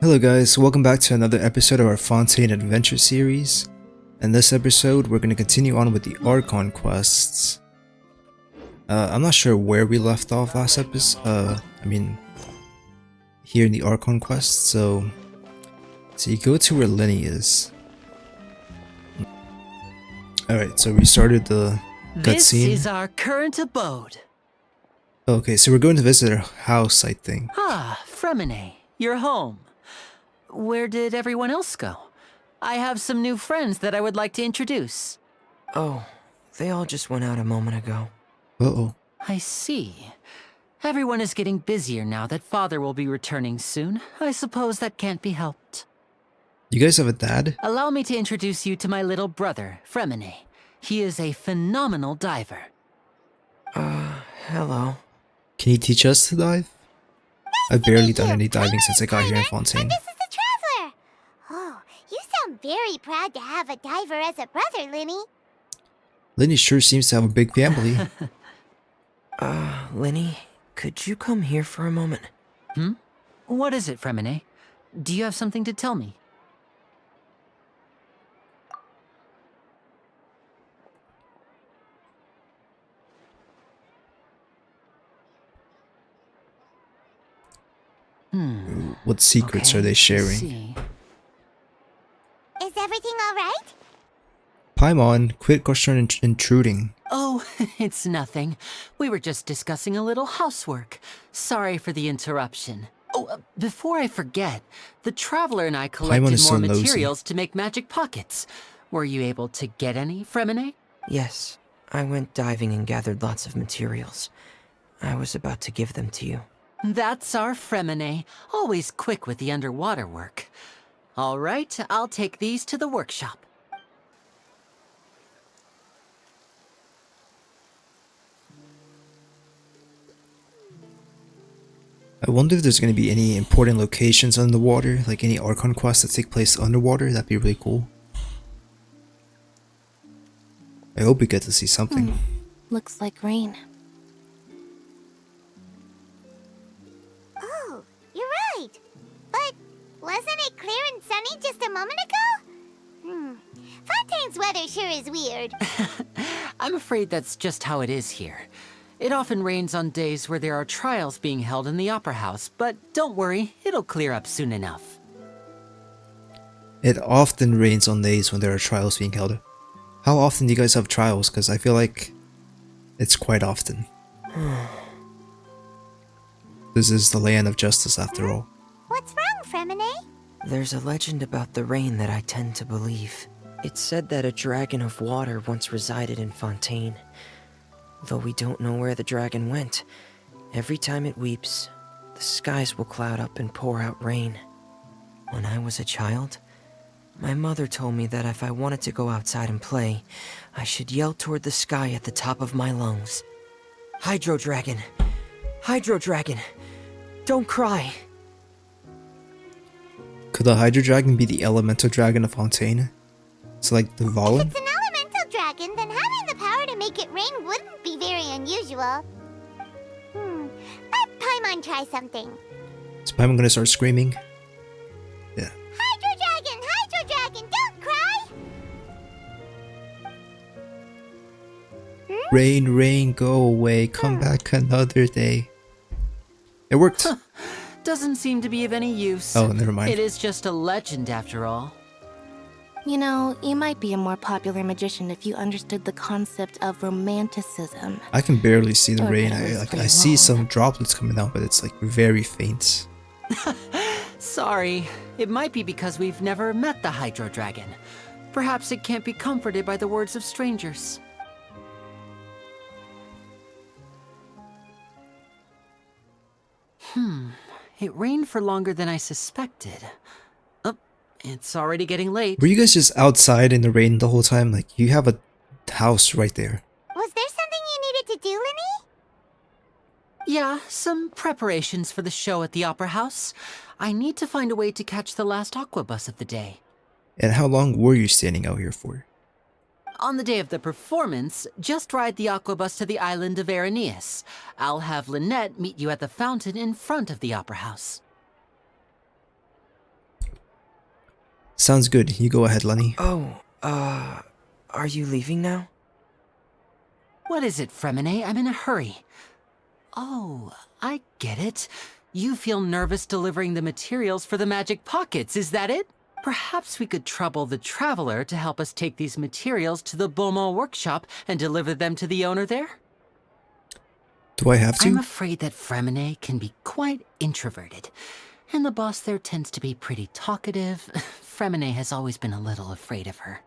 Hello guys, welcome back to another episode of our Fontaine Adventures series. In this episode, we're going to continue on with the Archon Quests. I'm not sure where we left off last episode, here in the Archon Quest, so you go to where Lenny is. Alright, so we started the cutscene. This is our current abode. Okay, so we're going to visit her house, I think. Ah, Fremine, you're home. Where did everyone else go? I have some new friends that I would like to introduce. Oh, they all just went out a moment ago. Uh-oh. I see. Everyone is getting busier now that Father will be returning soon. I suppose that can't be helped. You guys have a dad? Allow me to introduce you to my little brother, Fremine. He is a phenomenal diver. Hello. Can you teach us to dive? I've barely done any diving since I got here in Fontaine. This is the Traveler. Oh, you sound very proud to have a diver as a brother, Lenny. Lenny sure seems to have a big family. Lenny, could you come here for a moment? What is it, Fremine? Do you have something to tell me? What secrets are they sharing? See. Is everything all right? Paimon, quit question intruding. Oh, it's nothing. We were just discussing a little housework. Sorry for the interruption. Oh, before I forget, the Traveler and I collected is so more nosy. materials to make magic pockets. Were you able to get any, Fremine? Yes, I went diving and gathered lots of materials. I was about to give them to you. That's our Fremine, always quick with the underwater work. All right, I'll take these to the workshop. I wonder if there's going to be any important locations underwater, like any Archon quests that take place underwater. That'd be really cool. I hope we get to see something. Looks like rain. Oh, you're right. But wasn't it clear and sunny just a moment ago? Fontaine's weather sure is weird. I'm afraid that's just how it is here. It often rains on days where there are trials being held in the Opera House, but don't worry, it'll clear up soon enough. It often rains on days when there are trials being held. How often do you guys have trials? Because I feel like it's quite often. This is the land of justice after all. What's wrong, Fremine? There's a legend about the rain that I tend to believe. It's said that a dragon of water once resided in Fontaine. Though we don't know where the dragon went, every time it weeps, the skies will cloud up and pour out rain. When I was a child, my mother told me that if I wanted to go outside and play, I should yell toward the sky at the top of my lungs. Hydro Dragon! Hydro Dragon! Don't cry! Could the Hydro Dragon be the elemental dragon of Fontaine? So like the If Valen? it's an elemental dragon, then having the power to make it rain wouldn't be very unusual. Let Paimon try something. Is Paimon gonna start screaming? Yeah. Hydro Dragon, don't cry! Rain, rain, go away, come back another day. It worked. Doesn't seem to be of any use. Oh, never mind. It is just a legend after all. You know, you might be a more popular magician if you understood the concept of romanticism. I can barely see the Or rain. that was I pretty see wrong. some droplets coming down, but it's like very faint. Sorry, it might be because we've never met the Hydro Dragon. Perhaps it can't be comforted by the words of strangers. It rained for longer than I suspected. Oh, it's already getting late. Were you guys just outside in the rain the whole time? Like, you have a house right there. Was there something you needed to do, Lenny? Yeah, some preparations for the show at the Opera House. I need to find a way to catch the last aqua bus of the day. And how long were you standing out here for? On the day of the performance, just ride the aqua bus to the island of Aeneas. I'll have Lynette meet you at the fountain in front of the Opera House. Sounds good. You go ahead, Lenny. Oh, are you leaving now? What is it, Fremine? I'm in a hurry. Oh, I get it. You feel nervous delivering the materials for the magic pockets, is that it? Perhaps we could trouble the traveler to help us take these materials to the Beaumont workshop and deliver them to the owner there? Do I have to? I'm afraid that Fremine can be quite introverted, and the boss there tends to be pretty talkative. Fremine has always been a little afraid of her.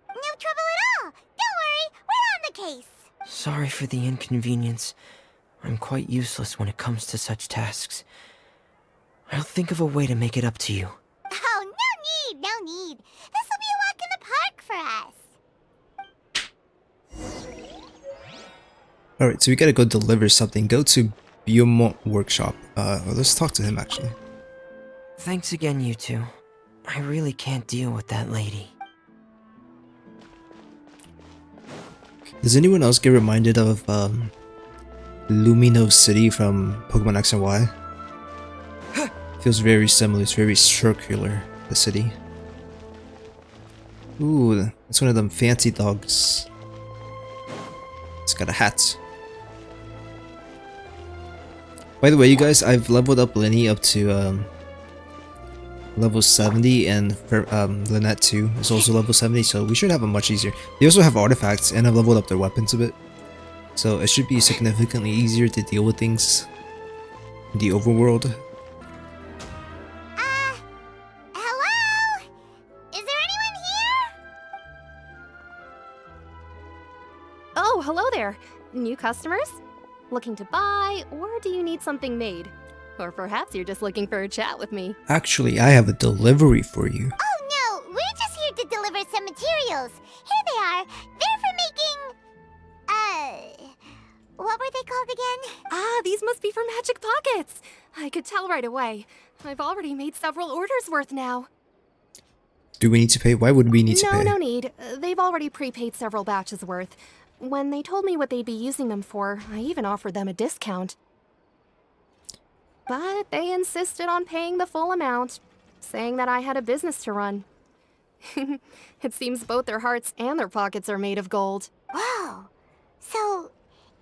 No trouble at all. Don't worry, we're on the case. Sorry for the inconvenience. I'm quite useless when it comes to such tasks. I'll think of a way to make it up to you. Oh, no need. This will be a walk in the park for us. Alright, so we gotta go deliver something. Go to Beaumont workshop. Let's talk to him actually. Thanks again, you two. I really can't deal with that lady. Does anyone else get reminded of Lumino City from Pokemon X and Y? Feels very similar. It's very circular, the city. Ooh, it's one of them fancy dogs. It's got a hat. By the way, you guys, I've leveled up Lenny up to level 70, and Lynette too is also level 70, so we should have a much easier. They also have artifacts, and I've leveled up their weapons a bit, so it should be significantly easier to deal with things in the overworld. Hello? Is there anyone here? Oh, hello there. New customers? Looking to buy, or do you need something made? Or perhaps you're just looking for a chat with me. Actually, I have a delivery for you. Oh no, we're just here to deliver some materials. Here they are. They're for making... what were they called again? Ah, these must be for Magic Pockets. I could tell right away. I've already made several orders worth now. Do we need to pay? Why would we need to pay? No need. They've already prepaid several batches worth. When they told me what they'd be using them for, I even offered them a discount. But they insisted on paying the full amount, saying that I had a business to run. It seems both their hearts and their pockets are made of gold. Whoa. So,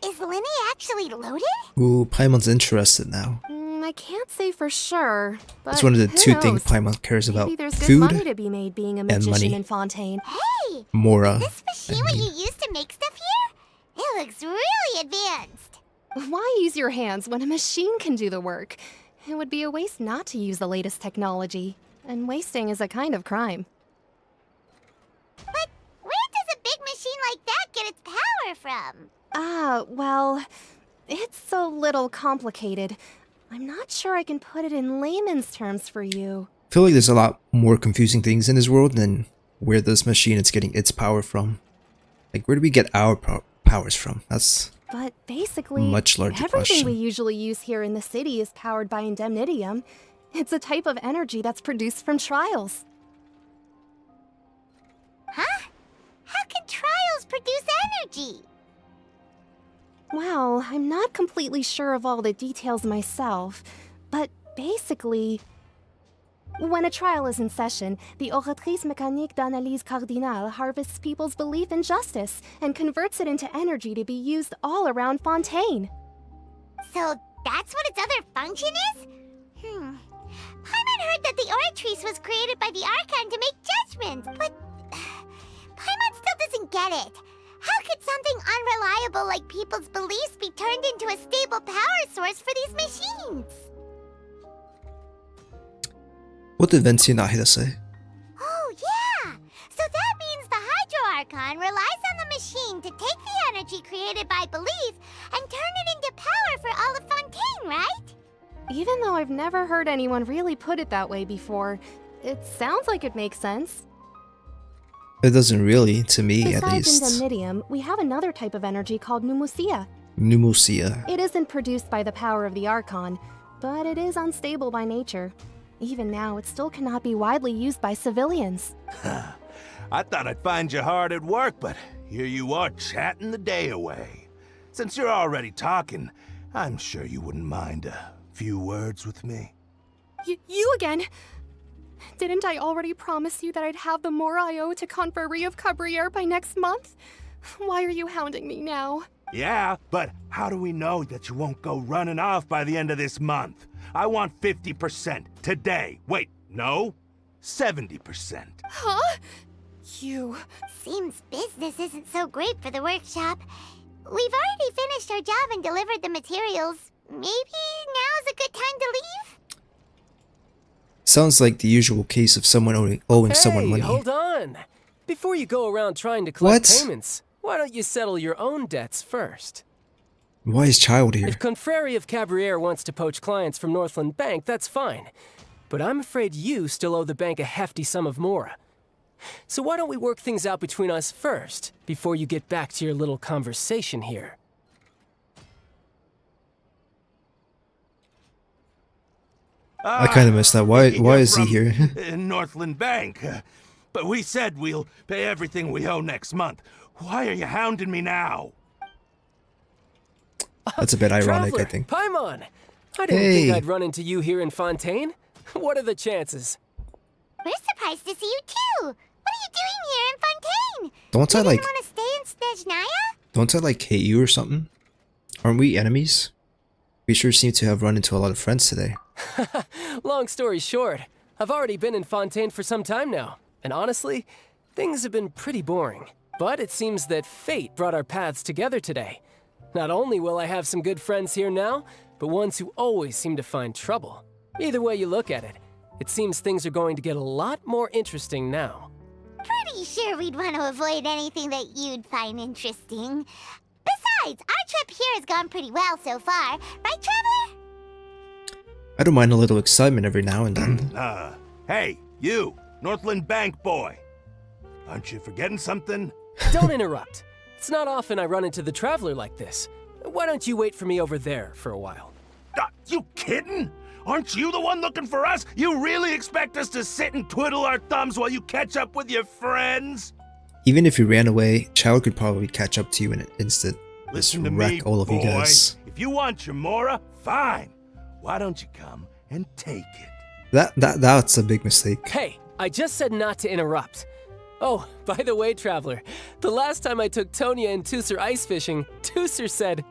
is Lenny actually loaded? Ooh, Paimon's interested now. I can't say for sure, but It's one of the who two things knows? Paimon cares about. Maybe there's good money Food to be made being a and magician money. in Fontaine. Hey, Mora. this machine what you used to make stuff here? It looks really advanced. Why use your hands when a machine can do the work? It would be a waste not to use the latest technology, and wasting is a kind of crime. But where does a big machine like that get its power from? Well, it's a little complicated. I'm not sure I can put it in layman's terms for you. I feel like there's a lot more confusing things in this world than where this machine is getting its power from. Like, where do we get our powers from? That's But basically, much larger everything question. we usually use here in the city is powered by indemnitium. It's a type of energy that's produced from trials. Huh? How can trials produce energy? Well, I'm not completely sure of all the details myself, but basically, when a trial is in session, the Oratrice Mécanique d'Analyse Cardinale harvests people's belief in justice and converts it into energy to be used all around Fontaine. So that's what its other function is? Paimon heard that the Oratrice was created by the Archon to make judgments, but Paimon still doesn't get it. How could something unreliable like people's beliefs be turned into a stable power source for these machines? what did Venciana say? Oh, yeah! So that means the Hydro Archon relies on the machine to take the energy created by belief and turn it into power for all of Fontaine, right? Even though I've never heard anyone really put it that way before, it sounds like it makes sense. It doesn't really, to me at Besides least. indemnitium, we have another type of energy called pneumosia. Pneumosia. It isn't produced by the power of the Archon, but it is unstable by nature. Even now, it still cannot be widely used by civilians. I thought I'd find you hard at work, but here you are chatting the day away. Since you're already talking, I'm sure you wouldn't mind a few words with me. You again? Didn't I already promise you that I'd have the more I owe to Confrérie of Cabriere by next month? Why are you hounding me now? Yeah, but how do we know that you won't go running off by the end of this month? I want 50% today. Wait, no? 70%. Huh? You... Seems business isn't so great for the workshop. We've already finished our job and delivered the materials. Maybe now's a good time to leave? Sounds like the usual case of someone owing someone money. Hold on. Before you go around trying to collect What? payments, why don't you settle your own debts first? Why is Childe here? If Confrérie of Cabriere wants to poach clients from Northland Bank, that's fine. But I'm afraid you still owe the bank a hefty sum of mora. So why don't we work things out between us first, before you get back to your little conversation here? I kind of missed that. Why is he here? Northland Bank. But we said we'll pay everything we owe next month. Why are you hounding me now? That's a bit ironic, Traveler, I think. Paimon! I didn't think I'd run into you here in Fontaine. What are the chances? We're surprised to see you too. What are you doing here in Fontaine? Don't I You like... didn't want to stay in Snezhnaya? Don't I like hate you or something? Aren't we enemies? We sure seem to have run into a lot of friends today. Long story short, I've already been in Fontaine for some time now, and honestly, things have been pretty boring. But it seems that fate brought our paths together today. Not only will I have some good friends here now, but ones who always seem to find trouble. Either way you look at it, it seems things are going to get a lot more interesting now. Pretty sure we'd want to avoid anything that you'd find interesting. Besides, our trip here has gone pretty well so far. Right, Traveler? I don't mind a little excitement every now and then. Hey, you, Northland Bank boy. Aren't you forgetting something? Don't interrupt. It's not often I run into the Traveler like this. Why don't you wait for me over there for a while? You kidding? Aren't you the one looking for us? You really expect us to sit and twiddle our thumbs while you catch up with your friends? Even if you ran away, Childe could probably catch up to you in an instant. Listen Just to wreck me, all of you boy. guys. If you want your mora, fine. Why don't you come and take it? That's a big mistake. Hey, I just said not to interrupt. Oh, by the way, Traveler, the last time I took Tonya and Tusser ice fishing, Tusser said,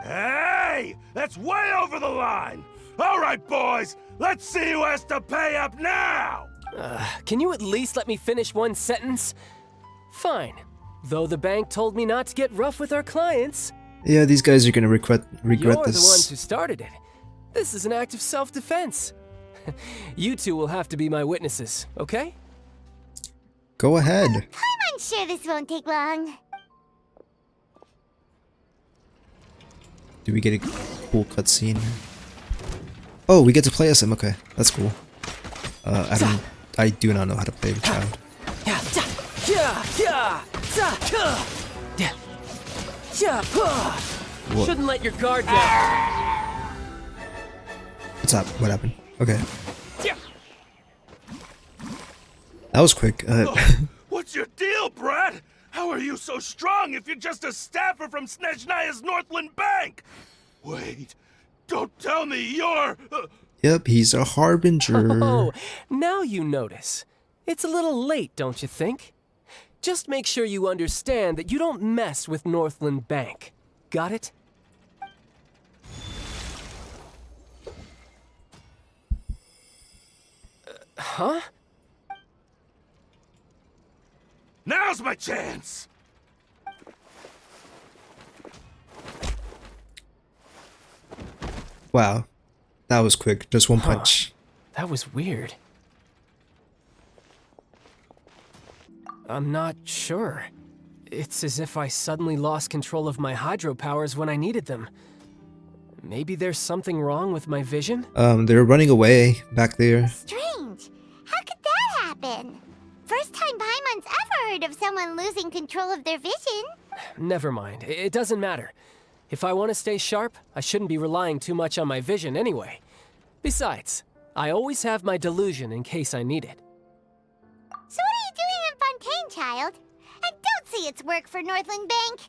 Hey! That's way over the line! All right, boys, let's see who has to pay up now! Can you at least let me finish one sentence? Fine. Though the bank told me not to get rough with our clients. Yeah, these guys are gonna regret You're the ones this. who started it. This is an act of self-defense. You two will have to be my witnesses, okay? Go ahead. I'm sure this won't take long. Do we get a cool cutscene? Oh, we get to play as him. Okay, that's cool. I do not know how to play the child. What? Shouldn't let your guard down. What's up? What happened? Okay. That was quick. What's your deal, Brad? How are you so strong if you're just a staffer from Snezhnaya's Northland Bank? Wait, don't tell me you're... Yep, he's a harbinger. Oh, now you notice. It's a little late, don't you think? Just make sure you understand that you don't mess with Northland Bank. Got it? Huh? Now's my chance! Wow, that was quick. Just one punch. That was weird. I'm not sure. It's as if I suddenly lost control of my hydro powers when I needed them. Maybe there's something wrong with my vision? They're running away back there. Strange. How could that happen? First time Paimon's ever heard of someone losing control of their vision. Never mind. It doesn't matter. If I want to stay sharp, I shouldn't be relying too much on my vision anyway. Besides, I always have my delusion in case I need it. So what are you doing in Fontaine, child? I don't see its work for Northland Bank.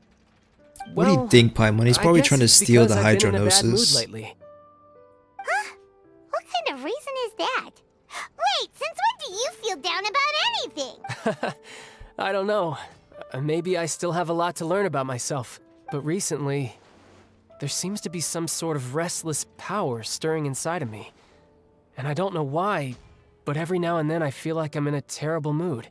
What do you think, Paimon? He's probably trying to steal the I've been in a bad mood hydronosis. lately. Huh? What kind of reason is that? Wait, since when do down about anything. I don't know. Maybe I still have a lot to learn about myself. But recently, there seems to be some sort of restless power stirring inside of me. And I don't know why, but every now and then I feel like I'm in a terrible mood.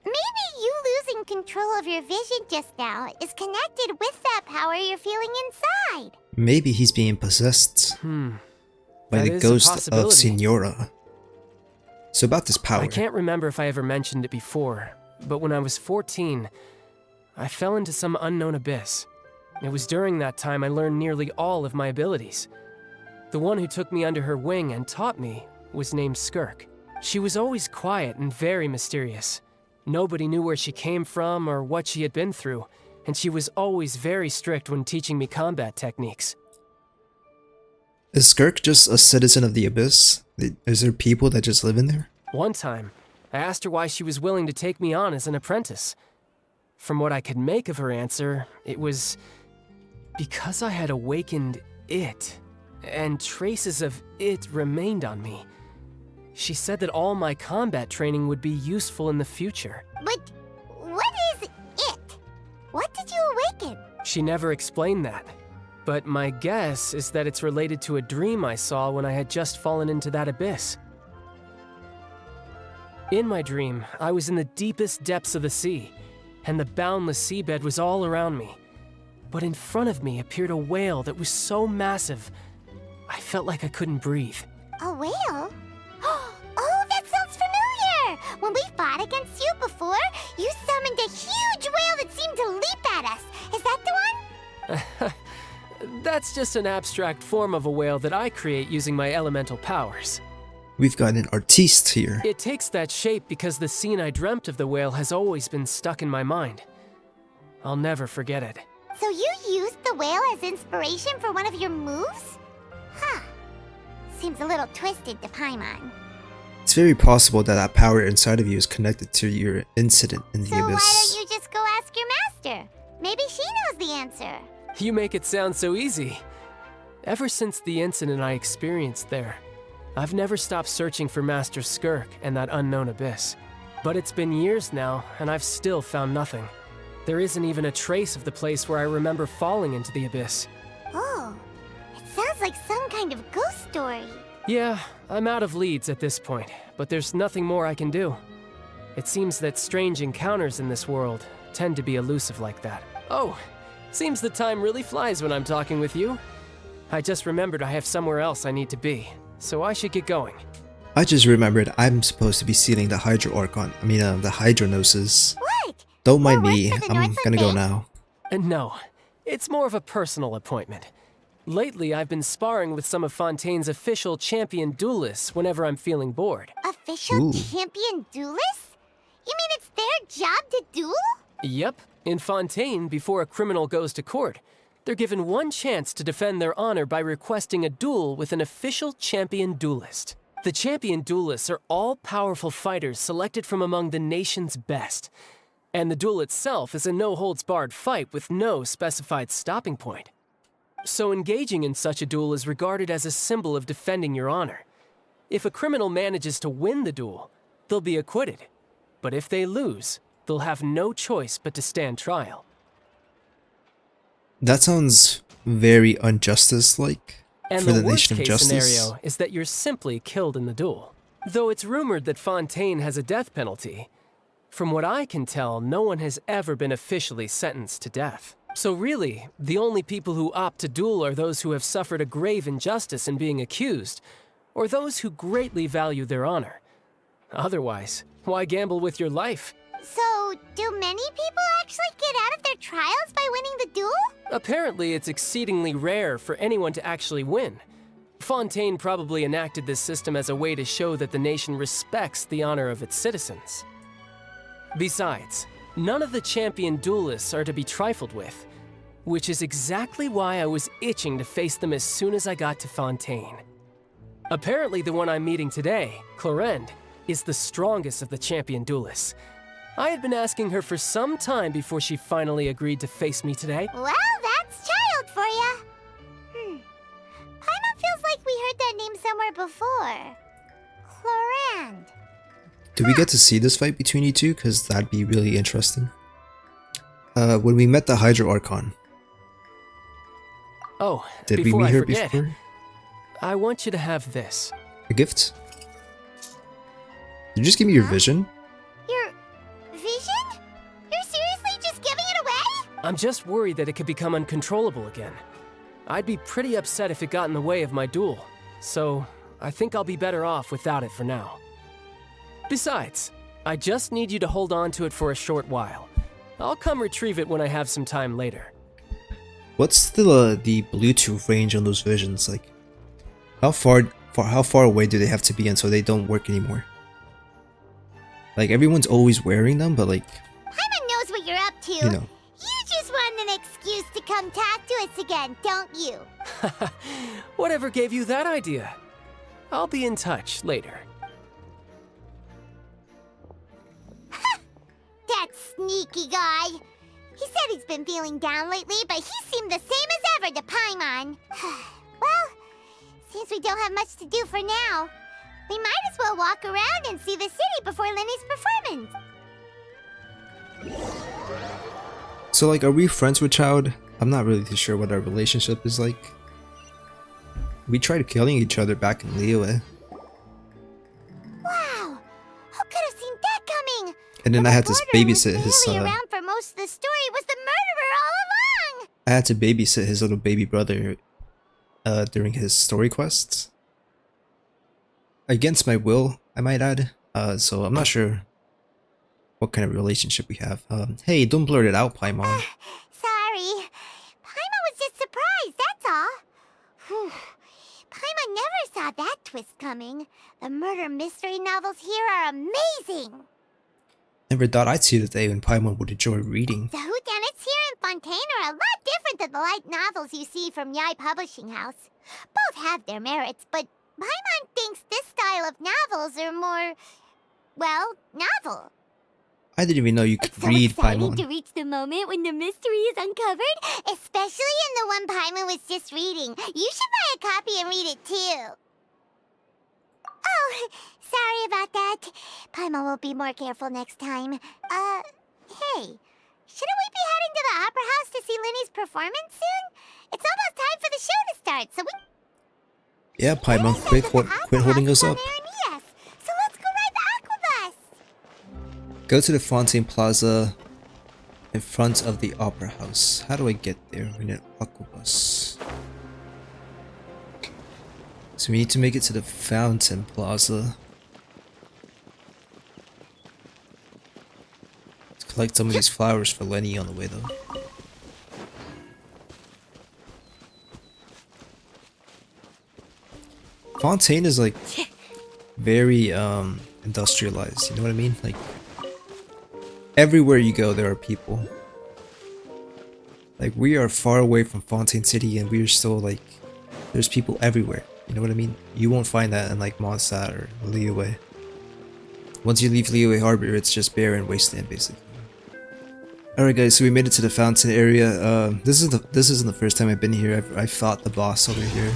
Maybe you losing control of your vision just now is connected with that power you're feeling inside. Maybe he's being possessed by That the is a ghost of possibility. Signora. So about this power. I can't remember if I ever mentioned it before, but when I was 14, I fell into some unknown abyss. It was during that time I learned nearly all of my abilities. The one who took me under her wing and taught me was named Skirk. She was always quiet and very mysterious. Nobody knew where she came from or what she had been through, and she was always very strict when teaching me combat techniques. Is Skirk just a citizen of the Abyss? Is there people that just live in there? One time, I asked her why she was willing to take me on as an apprentice. From what I could make of her answer, it was because I had awakened it, and traces of it remained on me. She said that all my combat training would be useful in the future. But what is it? What did you awaken? She never explained that, but my guess is that it's related to a dream I saw when I had just fallen into that abyss. In my dream, I was in the deepest depths of the sea, and the boundless seabed was all around me. But in front of me appeared a whale that was so massive, I felt like I couldn't breathe. A whale? Oh, that sounds familiar! When we fought against you before, you summoned a huge whale that seemed to leap at us. Is that the one? That's just an abstract form of a whale that I create using my elemental powers. We've got an artiste here. It takes that shape because the scene I dreamt of the whale has always been stuck in my mind. I'll never forget it. So you used the whale as inspiration for one of your moves? Huh. Seems a little twisted to Paimon. It's very possible that that power inside of you is connected to your incident in the So why Abyss. don't you just go ask your master? Maybe she knows the answer. You make it sound so easy. Ever since the incident I experienced there, I've never stopped searching for Master Skirk and that unknown abyss. But it's been years now, and I've still found nothing. There isn't even a trace of the place where I remember falling into the abyss. Oh, it sounds like some kind of ghost story. Yeah, I'm out of leads at this point, but there's nothing more I can do. It seems that strange encounters in this world tend to be elusive like that. Oh, seems the time really flies when I'm talking with you. I just remembered I have somewhere else I need to be, so I should get going. I just remembered I'm supposed to be sealing the Hydro Archon. the Hydronosis. What? Don't mind More me, work for the I'm Northland gonna go Bank? now. And no, it's more of a personal appointment. Lately, I've been sparring with some of Fontaine's official champion duelists whenever I'm feeling bored. Official Ooh. champion duelists? You mean it's their job to duel? Yep, in Fontaine, before a criminal goes to court, they're given one chance to defend their honor by requesting a duel with an official champion duelist. The champion duelists are all powerful fighters selected from among the nation's best. And the duel itself is a no-holds-barred fight with no specified stopping point. So engaging in such a duel is regarded as a symbol of defending your honor. If a criminal manages to win the duel, they'll be acquitted. But if they lose, they'll have no choice but to stand trial. That sounds very unjustice-like And for the the nation of worst-case justice. scenario is that you're simply killed in the duel. Though it's rumored that Fontaine has a death penalty, from what I can tell, no one has ever been officially sentenced to death. So really, the only people who opt to duel are those who have suffered a grave injustice in being accused, or those who greatly value their honor. Otherwise, why gamble with your life? So, do many people actually get out of their trials by winning the duel? Apparently, it's exceedingly rare for anyone to actually win. Fontaine probably enacted this system as a way to show that the nation respects the honor of its citizens. Besides, none of the champion duelists are to be trifled with, which is exactly why I was itching to face them as soon as I got to Fontaine. Apparently, the one I'm meeting today, Clorinde, is the strongest of the champion duelists. I had been asking her for some time before she finally agreed to face me today. Well, that's Childe for ya. Paimon feels like we heard that name somewhere before. Clorinde. Do we get to see this fight between you two? Because that'd be really interesting. When we met the Hydra Archon. Oh, Did we before meet I her forget, before? I want you to have this. A gift? Did you just give me your vision? Your vision? You're seriously just giving it away? I'm just worried that it could become uncontrollable again. I'd be pretty upset if it got in the way of my duel, so I think I'll be better off without it for now. Besides, I just need you to hold on to it for a short while. I'll come retrieve it when I have some time later. What's the Bluetooth range on those visions? Like, how far away do they have to be until they don't work anymore? Like, everyone's always wearing them, but like, Paimon knows what you're up to. you know. You just want an excuse to come talk to us again, don't you? Whatever gave you that idea? I'll be in touch later. That sneaky guy. He said he's been feeling down lately, but he seemed the same as ever to Paimon. Well, since we don't have much to do for now, we might as well walk around and see the city before Lenny's performance. So like, are we friends with Childe? I'm not really too sure what our relationship is like. We tried killing each other back in Liyue. Wow! Who could have seen that coming? And then I had to Reporter babysit who's his barely around for most of the story was the murderer all along! I had to babysit his little baby brother during his story quests. Against my will, I might add. So I'm not sure what kind of relationship we have. Hey, don't blurt it out, Paimon. Sorry. Paimon was just surprised, that's all. Whew. Paimon never saw that twist coming. The murder mystery novels here are amazing. Never thought I'd see the day when Paimon would enjoy reading. The whodunits here in Fontaine are a lot different than the light novels you see from Yai Publishing House. Both have their merits, but Paimon thinks this style of novels are more, well, novel. I didn't even know you could It's so read, exciting Paimon. to reach the moment when the mystery is uncovered, especially in the one Paimon was just reading. You should buy a copy and read it too. Oh, sorry about that. Paimon will be more careful next time. Hey, shouldn't we be heading to the Opera House to see Lenny's performance soon? It's almost time for the show to start, so we... Yeah, Paimon, quit holding us up. Yes, so let's go ride the Aquabus. Go to the Fontaine Plaza in front of the Opera House. How do I get there in an Aquabus? So we need to make it to the Fountain Plaza. Let's collect some of these flowers for Lenny on the way though. Fontaine is like very industrialized, you know what I mean? Like everywhere you go there are people. Like we are far away from Fontaine City and we're still like there's people everywhere. You know what I mean? You won't find that in like Mondstadt or Liyue. Once you leave Liyue Harbor, it's just barren wasteland basically. Alright guys, so we made it to the fountain area. This isn't the first time I've been here. I've fought the boss over here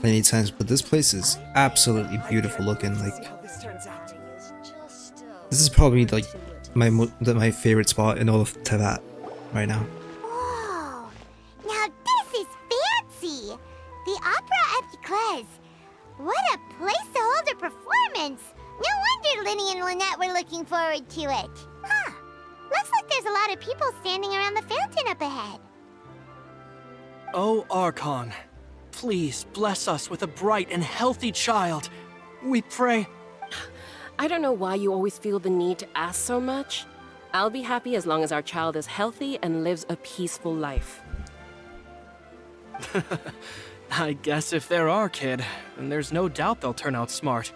many times, but this place is absolutely beautiful looking. Like this is probably like my favorite spot in all of Teyvat right now. Whoa! Now this is fancy! The Opera Epiclese! What a place to hold a performance! No wonder Lenny and Lynette were looking forward to it. Huh. Looks like there's a lot of people standing around the fountain up ahead. Oh, Archon, please bless us with a bright and healthy child. We pray. I don't know why you always feel the need to ask so much. I'll be happy as long as our child is healthy and lives a peaceful life. I guess if they're our kid, then there's no doubt they'll turn out smart.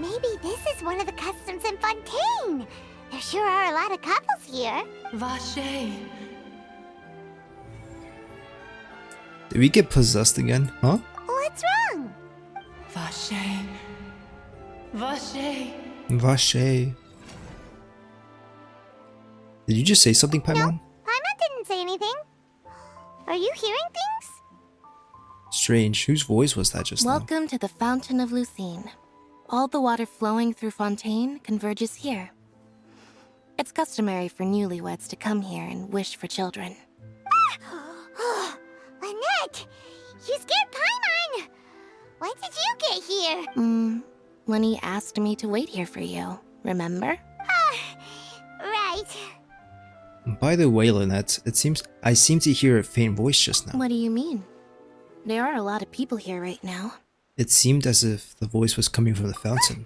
Maybe this is one of the customs in Fontaine. There sure are a lot of couples here. Vache. Did we get possessed again? Huh? What's wrong? Vache. Vache. Vache. Did you just say something, Paimon? Paimon didn't say anything. Are you hearing things? Strange. Whose voice was that just now? Welcome to the Fountain of Lucine. All the water flowing through Fontaine converges here. It's customary for newlyweds to come here and wish for children. Lynette! You scared Paimon! When did you get here? Lenny asked me to wait here for you, remember? Right. By the way, Lynette, I seem to hear a faint voice just now. What do you mean? There are a lot of people here right now. It seemed as if the voice was coming from the fountain.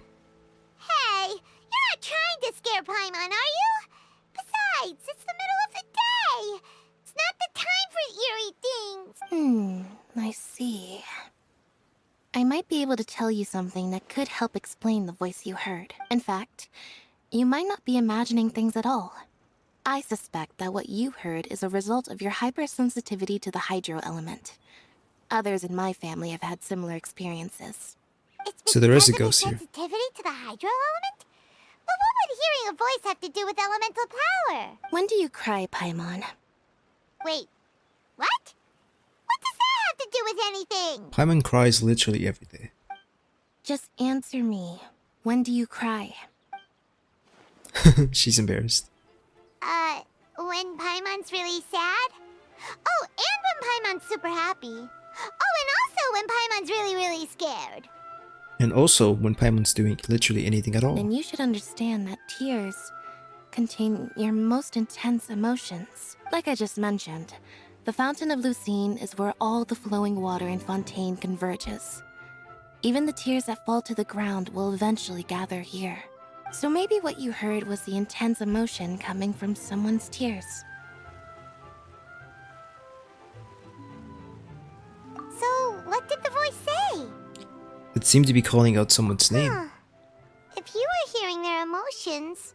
Hey, you're not trying to scare Paimon, are you? Besides, it's the middle of the day. It's not the time for eerie things. I see. I might be able to tell you something that could help explain the voice you heard. In fact, you might not be imagining things at all. I suspect that what you heard is a result of your hypersensitivity to the hydro element. Others in my family have had similar experiences. So there is a Because of your ghost here. sensitivity to the hydro element? But what would hearing a voice have to do with elemental power? When do you cry, Paimon? Wait, what? What does that have to do with anything? Paimon cries literally every day. Just answer me. When do you cry? She's embarrassed. When Paimon's really sad? Oh, and when Paimon's super happy. Oh, and also when Paimon's really, really scared. And also when Paimon's doing literally anything at all. Then you should understand that tears contain your most intense emotions. Like I just mentioned, the Fountain of Lucine is where all the flowing water in Fontaine converges. Even the tears that fall to the ground will eventually gather here. So maybe what you heard was the intense emotion coming from someone's tears. So, what did the voice say? It seemed to be calling out someone's name. Huh. If you were hearing their emotions,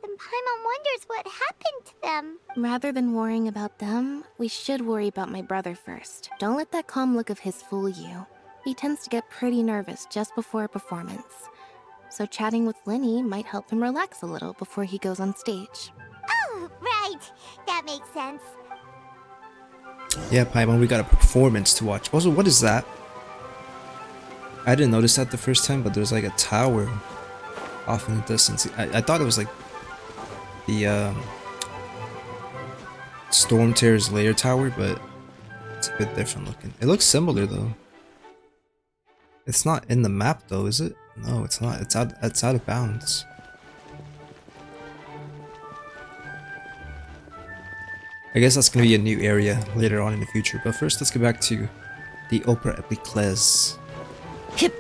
then Paimon wonders what happened to them. Rather than worrying about them, we should worry about my brother first. Don't let that calm look of his fool you. He tends to get pretty nervous just before a performance. So chatting with Lenny might help him relax a little before he goes on stage. Oh, right. That makes sense. Yeah, Paimon, we got a performance to watch. Also, what is that? I didn't notice that the first time, but there's like a tower off in the distance. I thought it was like the Storm Terror's lair tower, but it's a bit different looking. It looks similar though. It's not in the map though, is it? No, it's not. It's out of bounds. I guess that's gonna be a new area later on in the future. But first, let's get back to the Opera Epiclese. Hip!